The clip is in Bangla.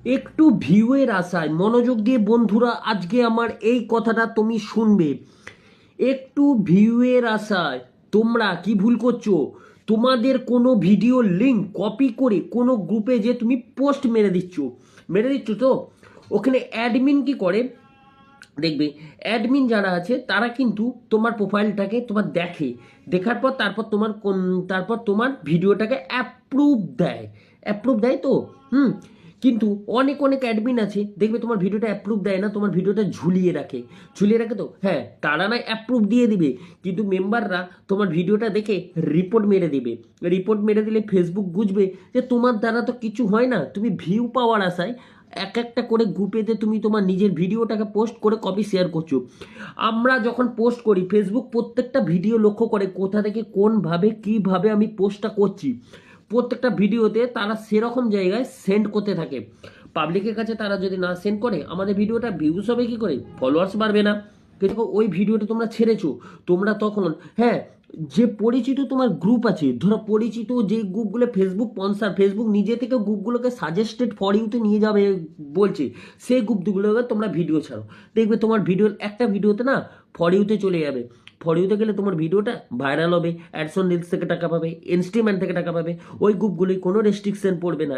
একটু ভিউয়ের আশায় মনোযোগ দিয়ে বন্ধুরা আজকে আমার এই কথাটা তুমি শুনবে। একটু ভিউয়ের আশায় তোমরা কি ভুল করছো? তোমাদের কোনো ভিডিও লিঙ্ক কপি করে কোনো গ্রুপে যে তুমি পোস্ট মেরে দিচ্ছ তো ওখানে অ্যাডমিন কি করে দেখবে, অ্যাডমিন যারা আছে তারা কিন্তু তোমার প্রোফাইলটাকে তোমার দেখে, দেখার পর তারপর তোমার ভিডিওটাকে অ্যাপ্রুভ দেয় তো। হুম। কিন্তু অনেক অনেক অ্যাডমিন আছে দেখবে তোমার ভিডিওটা অ্যাপ্রুভ দেয় না, তোমার ভিডিওটা ঝুলিয়ে রাখে তো হ্যাঁ, তারা না অ্যাপ্রুভ দিয়ে দিবে, কিন্তু মেম্বাররা তোমার ভিডিওটা দেখে রিপোর্ট মেরে দিলে ফেসবুক বুঝবে যে তোমার দ্বারা তো কিছু হয় না, তুমি ভিউ পাওয়ার আশায় এক একটা করে গ্রুপেতে তুমি তোমার নিজের ভিডিওটাকে পোস্ট করে কপি শেয়ার করছো। আমরা যখন পোস্ট করি ফেসবুক প্রত্যেকটা ভিডিও লক্ষ্য করে কোথা থেকে কোনভাবে কিভাবে আমি পোস্টটা করছি, প্রত্যেকটা ভিডিওতে তারা সেরকম জায়গায় সেন্ড করতে থাকে। পাবলিকের কাছে তারা যদি না সেন্ড করে আমাদের ভিডিওটা ভিউজ হবে কি করে, ফলোয়ার্স বাড়বে না। কিন্তু ওই ভিডিওটা তোমরা ছেড়েছো, তোমরা তখন হ্যাঁ, যে পরিচিত তোমার গ্রুপ আছে, ধরো পরিচিত যে গ্রুপগুলো ফেসবুক নিজে থেকে গ্রুপগুলোকে সাজেস্টেড ফর ইউতে নিয়ে যাবে বলছে, সেই গ্রুপগুলোকে তোমরা ভিডিও ছাড়ো, দেখবে তোমার একটা ভিডিওতে না ফর ইউতে চলে যাবে। ফর ইউতে গেলে তোমার ভিডিওটা ভাইরাল হবে, অ্যাডসন রিলস থেকে টাকা পাবে, ইনস্ট্রিমেন্ট থেকে টাকা পাবে। ওই গ্রুপগুলি কোনো রেস্ট্রিকশন পড়বে না।